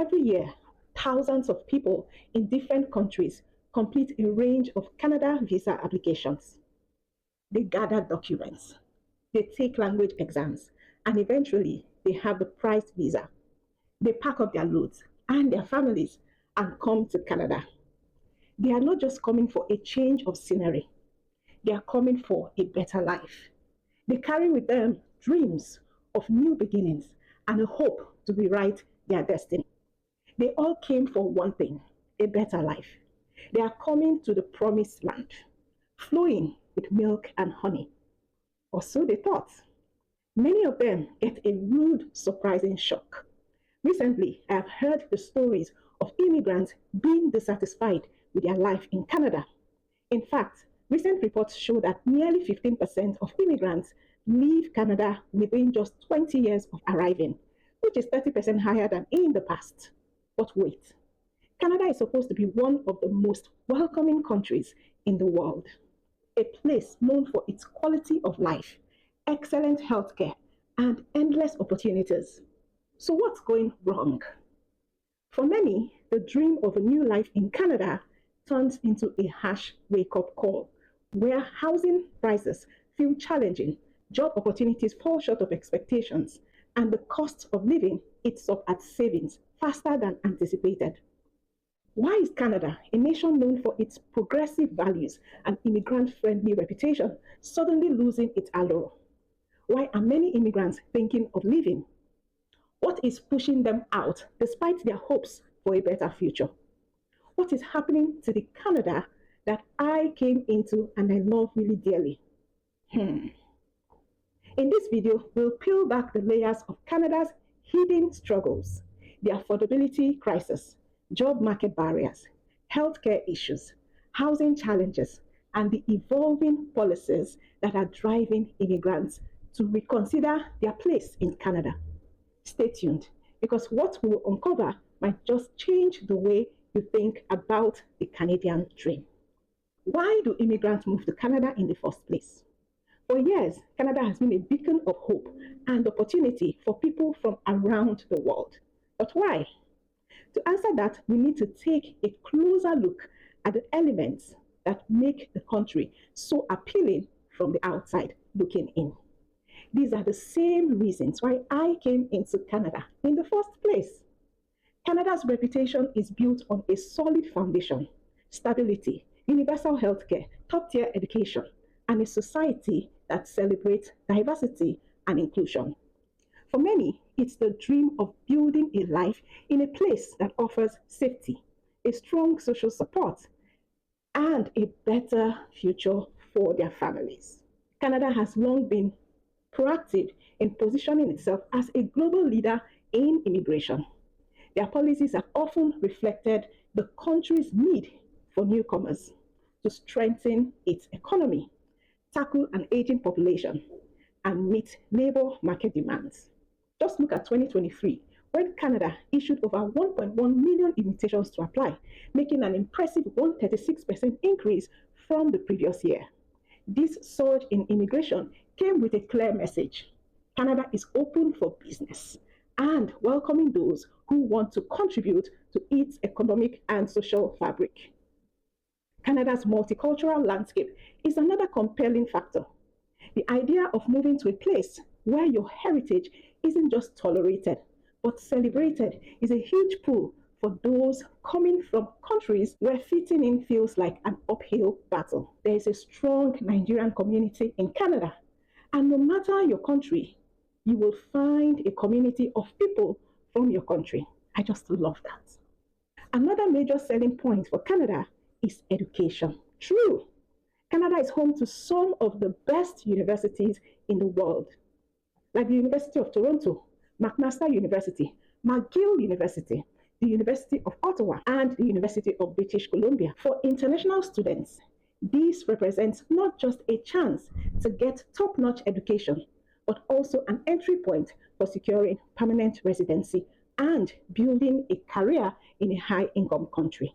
every year, thousands of people in different countries complete a range of Canada visa applications. They gather documents, they take language exams, and eventually they have the prized visa. They pack up their loads and their families and come to Canada. They are not just coming for a change of scenery, they are coming for a better life. They carry with them dreams of new beginnings and a hope to rewrite their destiny. They all came for one thing, a better life. They are coming to the promised land, flowing with milk and honey. Or so they thought. Many of them get a rude, surprising shock. Recently, I have heard the stories of immigrants being dissatisfied with their life in Canada. In fact, recent reports show that nearly 15% of immigrants leave Canada within just 20 years of arriving, which is 30% higher than in the past. But wait, Canada is supposed to be one of the most welcoming countries in the world, a place known for its quality of life, excellent healthcare, and endless opportunities. So what's going wrong? For many, the dream of a new life in Canada turns into a harsh wake-up call, where housing prices feel challenging, job opportunities fall short of expectations, and the cost of living eats up at savings faster than anticipated. Why is Canada, a nation known for its progressive values and immigrant-friendly reputation, suddenly losing its allure? Why are many immigrants thinking of leaving? What is pushing them out despite their hopes for a better future? What is happening to the Canada that I came into and I love really dearly? In this video, we'll peel back the layers of Canada's hidden struggles, the affordability crisis, job market barriers, healthcare issues, housing challenges, and the evolving policies that are driving immigrants to reconsider their place in Canada. Stay tuned, because what we will uncover might just change the way you think about the Canadian dream. Why do immigrants move to Canada in the first place? For years, Canada has been a beacon of hope and opportunity for people from around the world. But why? To answer that, we need to take a closer look at the elements that make the country so appealing from the outside looking in. These are the same reasons why I came into Canada in the first place. Canada's reputation is built on a solid foundation, stability, universal healthcare, top-tier education, and a society that celebrates diversity and inclusion. For many, it's the dream of building a life in a place that offers safety, a strong social support, and a better future for their families. Canada has long been proactive in positioning itself as a global leader in immigration. Their policies have often reflected the country's need for newcomers to strengthen its economy, tackle an aging population, and meet labor market demands. Just look at 2023, when Canada issued over 1.1 million invitations to apply, making an impressive 136% increase from the previous year. This surge in immigration came with a clear message. Canada is open for business and welcoming those who want to contribute to its economic and social fabric. Canada's multicultural landscape is another compelling factor. The idea of moving to a place where your heritage isn't just tolerated, but celebrated is a huge pull for those coming from countries where fitting in feels like an uphill battle. There is a strong Nigerian community in Canada, and no matter your country, you will find a community of people from your country. I just love that. Another major selling point for Canada is education. True, Canada is home to some of the best universities in the world, like the University of Toronto, McMaster University, McGill University, the University of Ottawa, and the University of British Columbia. For international students, this represents not just a chance to get top-notch education, but also an entry point for securing permanent residency and building a career in a high-income country.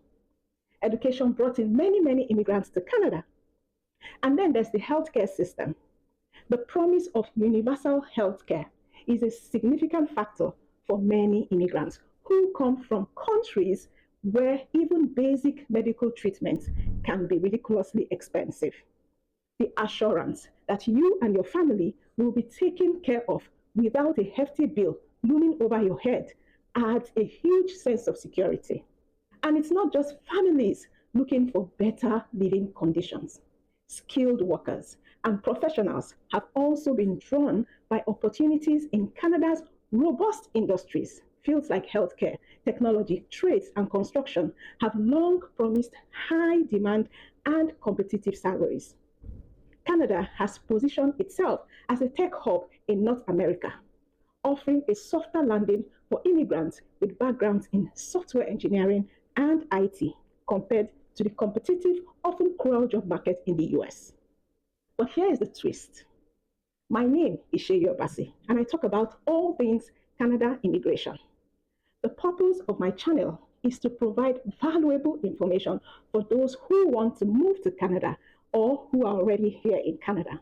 Education brought in many immigrants to Canada. And then there's the healthcare system. The promise of universal healthcare is a significant factor for many immigrants who come from countries where even basic medical treatment can be ridiculously expensive. The assurance that you and your family will be taken care of without a hefty bill looming over your head adds a huge sense of security. And it's not just families looking for better living conditions. Skilled workers and professionals have also been drawn by opportunities in Canada's robust industries. Fields like healthcare, technology, trades, and construction have long promised high demand and competitive salaries. Canada has positioned itself as a tech hub in North America, offering a softer landing for immigrants with backgrounds in software engineering and IT compared to the competitive, often cruel job market in the US. But here is the twist. My name is Sheyi Obasi, and I talk about all things Canada immigration. The purpose of my channel is to provide valuable information for those who want to move to Canada or who are already here in Canada.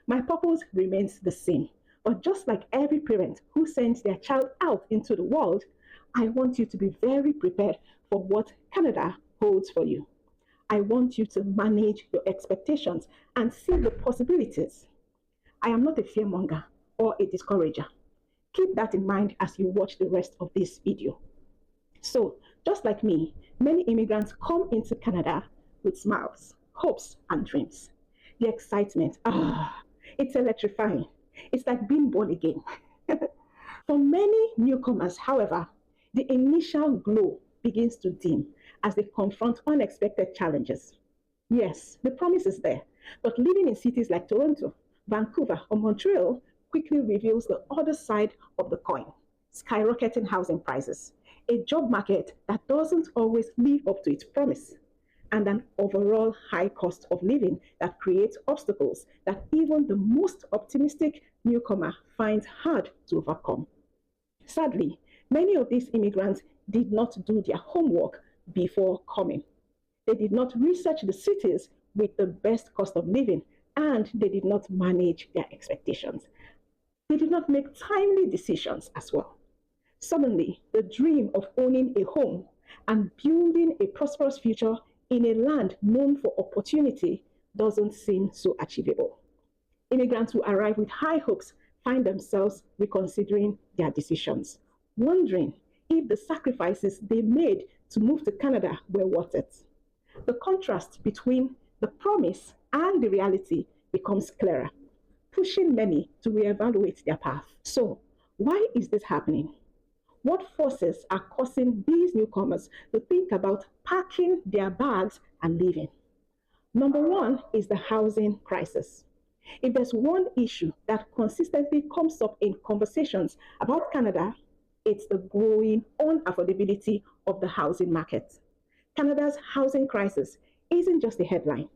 My purpose remains the same, but just like every parent who sends their child out into the world, I want you to be very prepared for what Canada holds for you. I want you to manage your expectations and see the possibilities. I am not a fearmonger or a discourager. Keep that in mind as you watch the rest of this video. So, just like me, many immigrants come into Canada with smiles, hopes, and dreams. The excitement, it's electrifying. It's like being born again. For many newcomers, however, the initial glow begins to dim as they confront unexpected challenges. Yes, the promise is there, but living in cities like Toronto, Vancouver, or Montreal quickly reveals the other side of the coin: skyrocketing housing prices, a job market that doesn't always live up to its promise, and an overall high cost of living that creates obstacles that even the most optimistic newcomer finds hard to overcome. Sadly, many of these immigrants did not do their homework before coming. They did not research the cities with the best cost of living, and they did not manage their expectations. They did not make timely decisions as well. Suddenly, the dream of owning a home and building a prosperous future in a land known for opportunity doesn't seem so achievable. Immigrants who arrive with high hopes find themselves reconsidering their decisions, wondering if the sacrifices they made to move to Canada were worth it. The contrast between the promise and the reality becomes clearer, pushing many to reevaluate their path. So, why is this happening? What forces are causing these newcomers to think about packing their bags and leaving? Number one is the housing crisis. If there's one issue that consistently comes up in conversations about Canada, it's the growing unaffordability of the housing market. Canada's housing crisis isn't just a headline.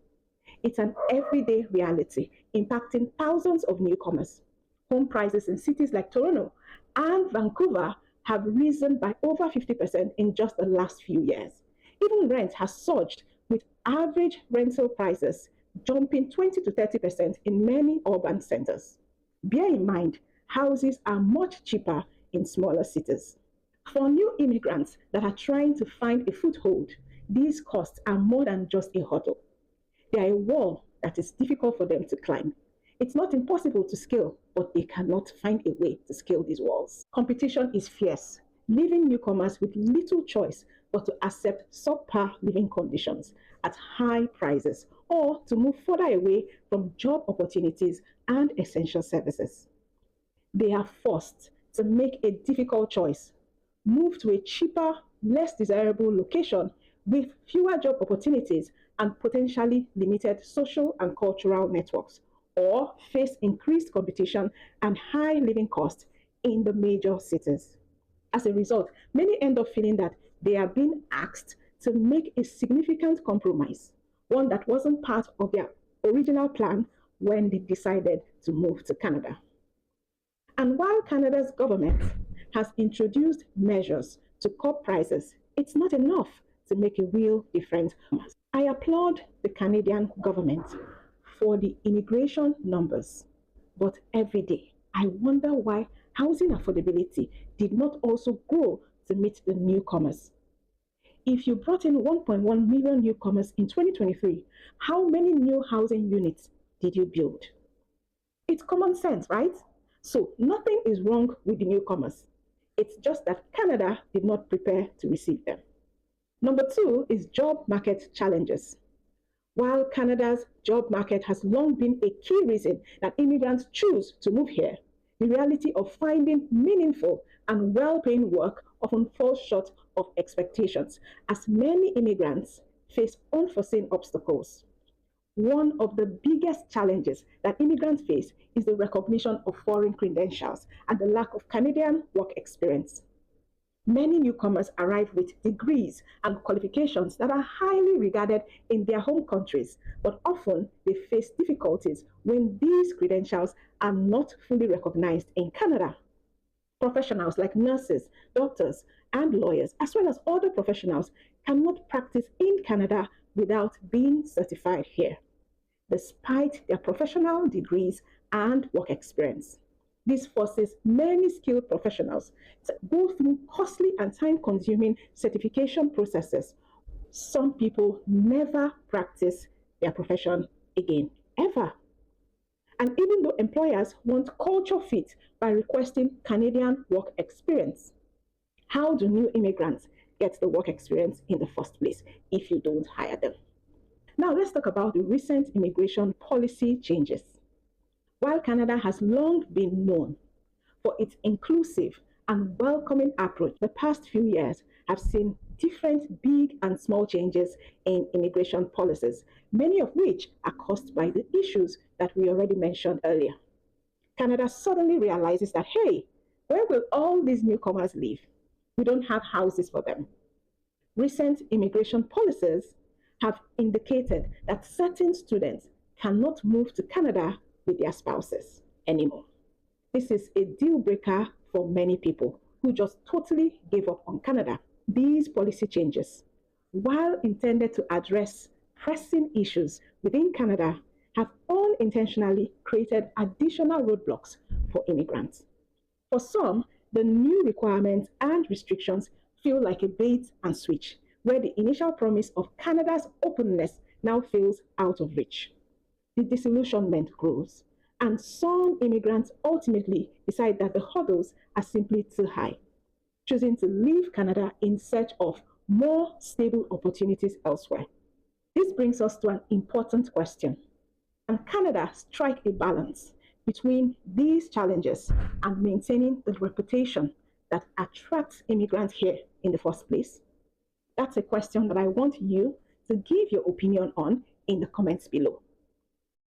It's an everyday reality impacting thousands of newcomers. Home prices in cities like Toronto and Vancouver have risen by over 50% in just the last few years. Even rent has surged, with average rental prices jumping 20 to 30% in many urban centers. Bear in mind, houses are much cheaper in smaller cities. For new immigrants that are trying to find a foothold, these costs are more than just a hurdle. They are a wall that is difficult for them to climb. It's not impossible to scale, but they cannot find a way to scale these walls. Competition is fierce, leaving newcomers with little choice but to accept subpar living conditions at high prices or to move further away from job opportunities and essential services. They are forced to make a difficult choice: move to a cheaper, less desirable location with fewer job opportunities and potentially limited social and cultural networks, or face increased competition and high living costs in the major cities. As a result, many end up feeling that they are being asked to make a significant compromise, one that wasn't part of their original plan when they decided to move to Canada. And while Canada's government has introduced measures to curb prices, it's not enough to make a real difference. I applaud the Canadian government for the immigration numbers, but every day I wonder why housing affordability did not also grow to meet the newcomers. If you brought in 1.1 million newcomers in 2023, how many new housing units did you build? It's common sense, right? So nothing is wrong with the newcomers. It's just that Canada did not prepare to receive them. Number two is job market challenges. While Canada's job market has long been a key reason that immigrants choose to move here, the reality of finding meaningful and well paying work often falls short of expectations as many immigrants face unforeseen obstacles. One of the biggest challenges that immigrants face is the recognition of foreign credentials and the lack of Canadian work experience. Many newcomers arrive with degrees and qualifications that are highly regarded in their home countries, but often they face difficulties when these credentials are not fully recognized in Canada. Professionals like nurses, doctors, and lawyers, as well as other professionals, cannot practice in Canada without being certified here, despite their professional degrees and work experience. This forces many skilled professionals to go through costly and time consuming certification processes. Some people never practice their profession again, ever. And even though employers want culture fit by requesting Canadian work experience, how do new immigrants get the work experience in the first place if you don't hire them? Now, let's talk about the recent immigration policy changes. While Canada has long been known for its inclusive and welcoming approach, the past few years have seen different big and small changes in immigration policies, many of which are caused by the issues that we already mentioned earlier. Canada suddenly realizes that, hey, where will all these newcomers live? We don't have houses for them. Recent immigration policies have indicated that certain students cannot move to Canada with their spouses anymore. This is a deal breaker for many people who just totally gave up on Canada. These policy changes, while intended to address pressing issues within Canada, have unintentionally created additional roadblocks for immigrants. For some, the new requirements and restrictions feel like a bait and switch, where the initial promise of Canada's openness now feels out of reach. The disillusionment grows, and some immigrants ultimately decide that the hurdles are simply too high, choosing to leave Canada in search of more stable opportunities elsewhere. This brings us to an important question. Can Canada strike a balance between these challenges and maintaining the reputation that attracts immigrants here in the first place? That's a question that I want you to give your opinion on in the comments below.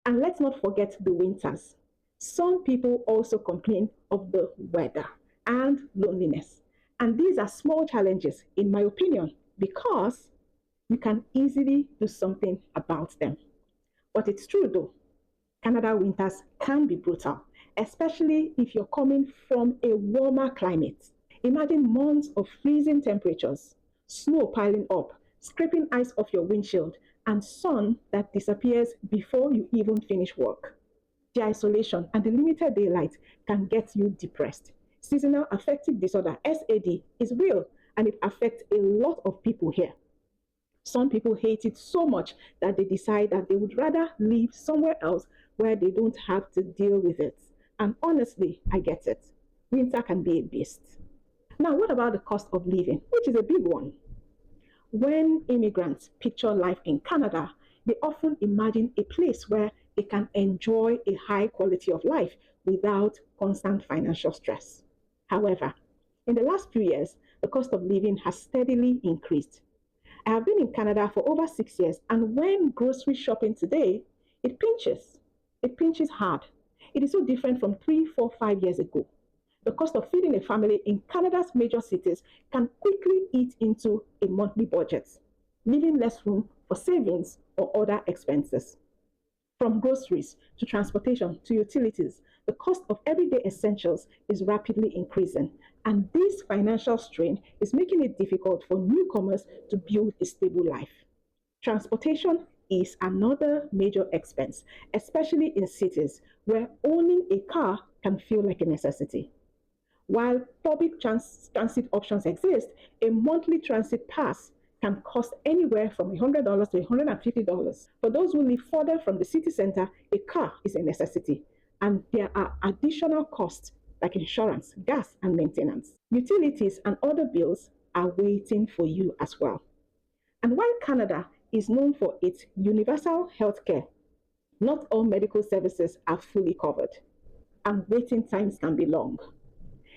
And let's not forget the winters. Some people also complain of the weather and loneliness. And these are small challenges, in my opinion, because you can easily do something about them. But it's true though, Canada winters can be brutal, especially if you're coming from a warmer climate. Imagine months of freezing temperatures, snow piling up, scraping ice off your windshield, and sun that disappears before you even finish work. The isolation and the limited daylight can get you depressed. Seasonal affective disorder, SAD, is real and it affects a lot of people here. Some people hate it so much that they decide that they would rather live somewhere else where they don't have to deal with it. And honestly, I get it. Winter can be a beast. Now, what about the cost of living, which is a big one? When immigrants picture life in Canada, they often imagine a place where they can enjoy a high quality of life without constant financial stress. However, in the last few years, the cost of living has steadily increased. I have been in Canada for over 6 years, and when grocery shopping today, it pinches. It pinches hard. It is so different from 3, 4, 5 years ago. The cost of feeding a family in Canada's major cities can quickly eat into a monthly budget, leaving less room for savings or other expenses. From groceries to transportation to utilities, the cost of everyday essentials is rapidly increasing, and this financial strain is making it difficult for newcomers to build a stable life. Transportation is another major expense, especially in cities where owning a car can feel like a necessity. While public transit options exist, a monthly transit pass can cost anywhere from $100 to $150. For those who live further from the city center, a car is a necessity, and there are additional costs like insurance, gas, and maintenance. Utilities and other bills are waiting for you as well. And while Canada is known for its universal health care, not all medical services are fully covered, and waiting times can be long.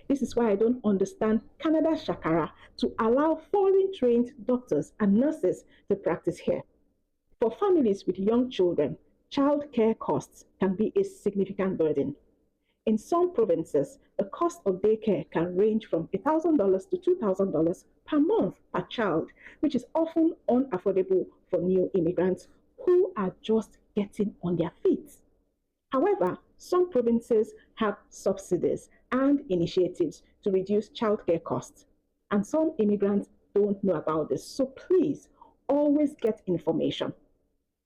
This is why I don't understand Canada's shakara to allow foreign trained doctors and nurses to practice here. For families with young children, childcare costs can be a significant burden. In some provinces, the cost of daycare can range from $1,000 to $2,000 per month per child, which is often unaffordable for new immigrants who are just getting on their feet. However, some provinces have subsidies and initiatives to reduce childcare costs, and some immigrants don't know about this. So please always get information.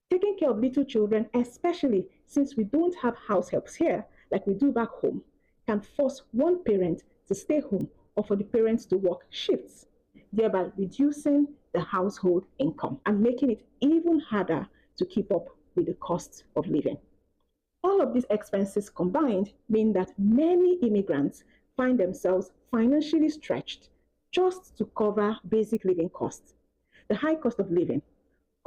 Taking care of little children, especially since we don't have house helps here like we do back home, can force one parent to stay home or for the parents to work shifts, thereby reducing the household income and making it even harder to keep up with the cost of living. All of these expenses combined mean that many immigrants find themselves financially stretched just to cover basic living costs. The high cost of living,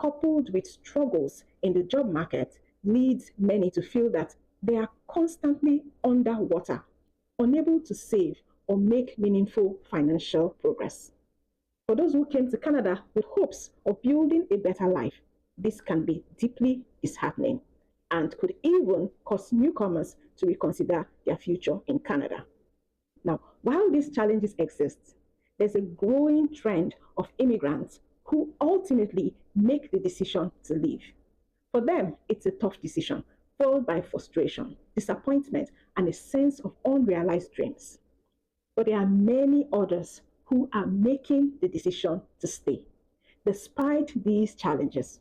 coupled with struggles in the job market, leads many to feel that they are constantly underwater, unable to save or make meaningful financial progress. For those who came to Canada with hopes of building a better life, this can be deeply disheartening and could even cause newcomers to reconsider their future in Canada. Now, while these challenges exist, there's a growing trend of immigrants who ultimately make the decision to leave. For them, it's a tough decision, followed by frustration, disappointment, and a sense of unrealized dreams. But there are many others who are making the decision to stay, despite these challenges.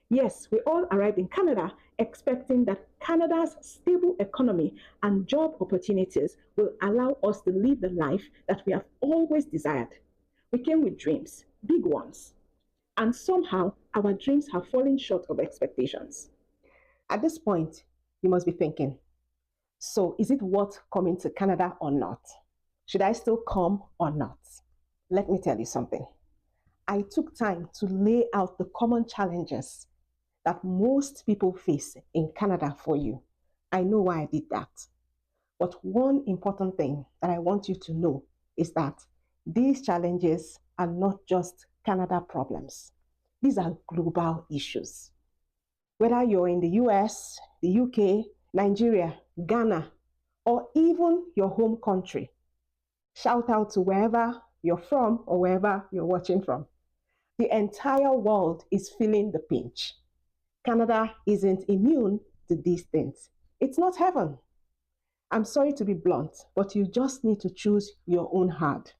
Yes, we all arrived in Canada expecting that Canada's stable economy and job opportunities will allow us to live the life that we have always desired. We came with dreams, big ones, and somehow our dreams have fallen short of expectations. At this point, you must be thinking, so is it worth coming to Canada or not? Should I still come or not? Let me tell you something. I took time to lay out the common challenges that most people face in Canada for you. I know why I did that. But one important thing that I want you to know is that these challenges are not just Canada problems. These are global issues. Whether you're in the US, the UK, Nigeria, Ghana, or even your home country, shout out to wherever you're from or wherever you're watching from. The entire world is feeling the pinch. Canada isn't immune to these things. It's not heaven. I'm sorry to be blunt, but you just need to choose your own heart.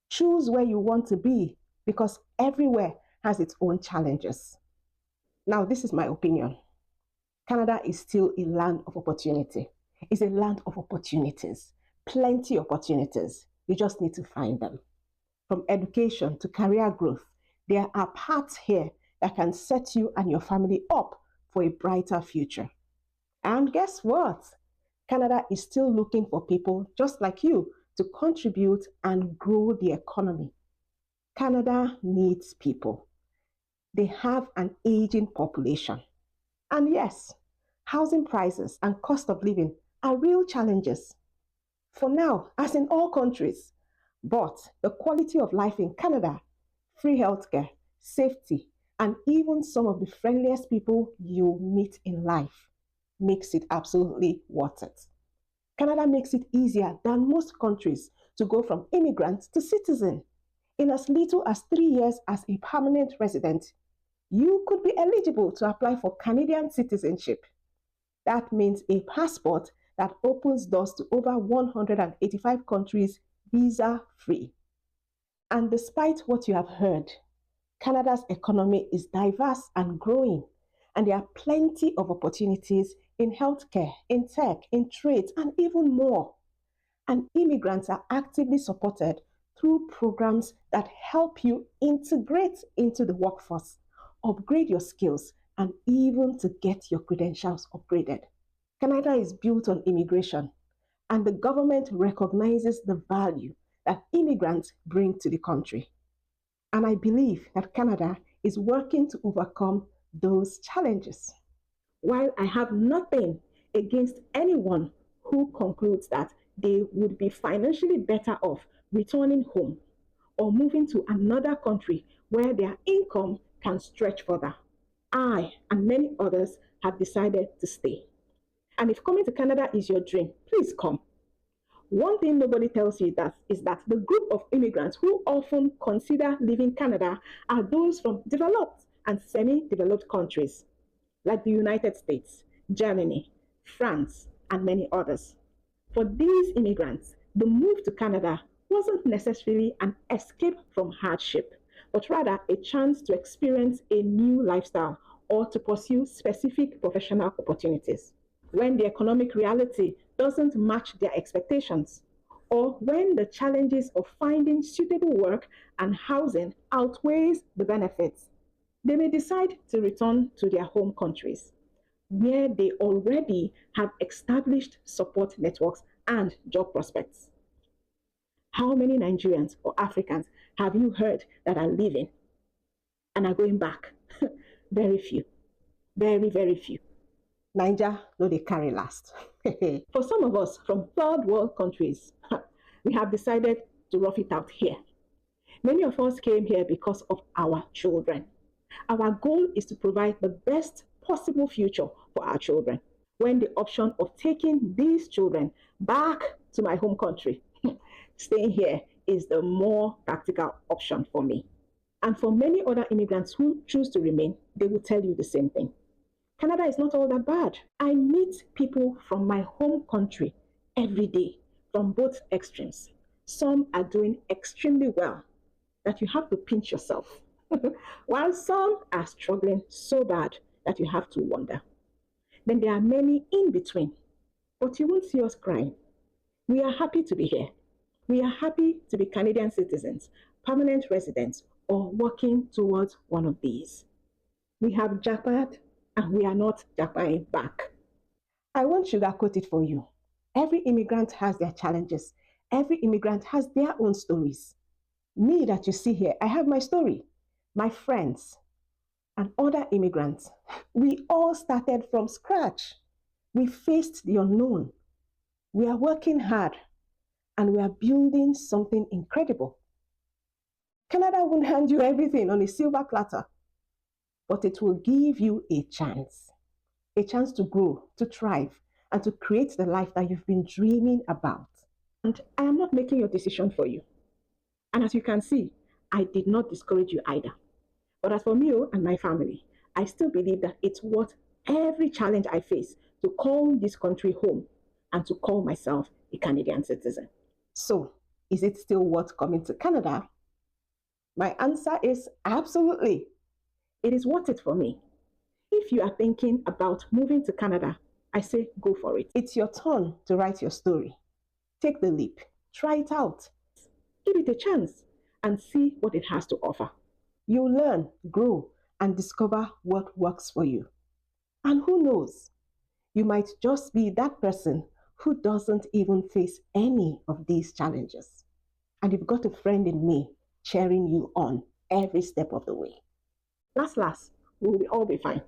Choose where you want to be because everywhere has its own challenges. Now, this is my opinion. Canada is still a land of opportunity. It's a land of opportunities, plenty of opportunities. You just need to find them. From education to career growth, there are paths here that can set you and your family up for a brighter future. And guess what? Canada is still looking for people just like you to contribute and grow the economy. Canada needs people. They have an aging population. And yes, housing prices and cost of living are real challenges. For now, as in all countries, but the quality of life in Canada, free healthcare, safety, and even some of the friendliest people you meet in life makes it absolutely worth it. Canada makes it easier than most countries to go from immigrant to citizen. In as little as 3 years as a permanent resident, you could be eligible to apply for Canadian citizenship. That means a passport that opens doors to over 185 countries visa-free. And despite what you have heard, Canada's economy is diverse and growing, and there are plenty of opportunities in healthcare, in tech, in trades, and even more. And immigrants are actively supported through programs that help you integrate into the workforce, upgrade your skills, and even to get your credentials upgraded. Canada is built on immigration, and the government recognizes the value that immigrants bring to the country. And I believe that Canada is working to overcome those challenges. While I have nothing against anyone who concludes that they would be financially better off returning home or moving to another country where their income can stretch further, I and many others have decided to stay. And if coming to Canada is your dream, please come. One thing nobody tells you that is that the group of immigrants who often consider leaving Canada are those from developed and semi-developed countries like the United States, Germany, France, and many others. For these immigrants, the move to Canada wasn't necessarily an escape from hardship, but rather a chance to experience a new lifestyle or to pursue specific professional opportunities. When the economic reality doesn't match their expectations, or when the challenges of finding suitable work and housing outweighs the benefits, they may decide to return to their home countries where they already have established support networks and job prospects. How many Nigerians or Africans have you heard that are leaving and are going back? Very few. Very, very few. Niger, no, they carry last. For some of us from third world countries, we have decided to rough it out here. Many of us came here because of our children. Our goal is to provide the best possible future for our children. When the option of taking these children back to my home country, staying here is the more practical option for me. And for many other immigrants who choose to remain, they will tell you the same thing. Canada is not all that bad. I meet people from my home country every day from both extremes. Some are doing extremely well that you have to pinch yourself, while some are struggling so bad that you have to wonder. Then there are many in between, but you won't see us crying. We are happy to be here. We are happy to be Canadian citizens, permanent residents, or working towards one of these. We have jackpot and we are not jackpotting back. I won't sugarcoat it for you. Every immigrant has their challenges. Every immigrant has their own stories. Me that you see here, I have my story. My friends and other immigrants, we all started from scratch. We faced the unknown. We are working hard and we are building something incredible. Canada won't hand you everything on a silver platter, but it will give you a chance to grow, to thrive, and to create the life that you've been dreaming about. And I am not making your decision for you. And as you can see, I did not discourage you either. But as for me and my family, I still believe that it's worth every challenge I face to call this country home and to call myself a Canadian citizen. So, is it still worth coming to Canada? My answer is absolutely. It is worth it for me. If you are thinking about moving to Canada, I say go for it. It's your turn to write your story. Take the leap. Try it out. Give it a chance and see what it has to offer. You'll learn, grow, and discover what works for you. And who knows, you might just be that person who doesn't even face any of these challenges. And you've got a friend in me cheering you on every step of the way. Last, we will all be fine.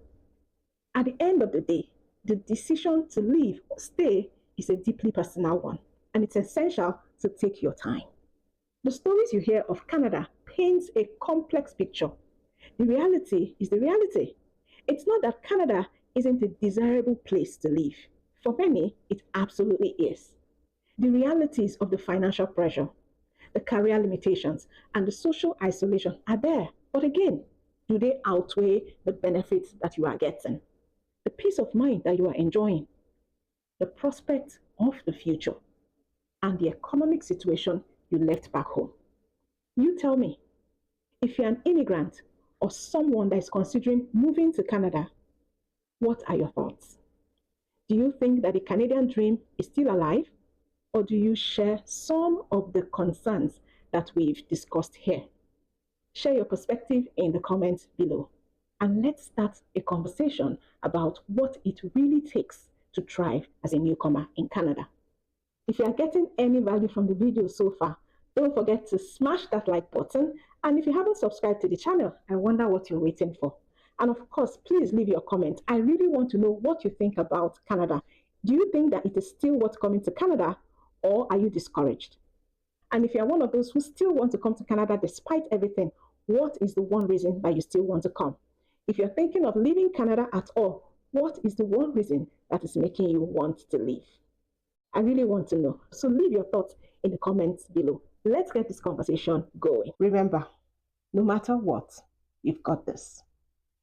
At the end of the day, the decision to leave or stay is a deeply personal one, and it's essential to take your time. The stories you hear of Canada paints a complex picture. The reality is the reality. It's not that Canada isn't a desirable place to live. For many, it absolutely is. The realities of the financial pressure, the career limitations, and the social isolation are there. But again, do they outweigh the benefits that you are getting? The peace of mind that you are enjoying, the prospect of the future, and the economic situation you left back home. You tell me, if you're an immigrant or someone that is considering moving to Canada, what are your thoughts? Do you think that the Canadian dream is still alive? or do you share some of the concerns that we've discussed here? Share your perspective in the comments below. And let's start a conversation about what it really takes to thrive as a newcomer in Canada. If you are getting any value from the video so far, don't forget to smash that like button. And if you haven't subscribed to the channel, I wonder what you're waiting for. And of course, please leave your comment. I really want to know what you think about Canada. Do you think that it is still worth coming to Canada, or are you discouraged? And if you're one of those who still want to come to Canada despite everything, what is the one reason that you still want to come? If you're thinking of leaving Canada at all, what is the one reason that is making you want to leave? I really want to know. So leave your thoughts in the comments below. Let's get this conversation going. Remember, no matter what, you've got this.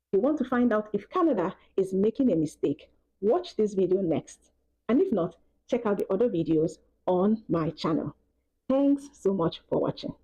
If you want to find out if Canada is making a mistake, watch this video next. And if not, check out the other videos on my channel. Thanks so much for watching.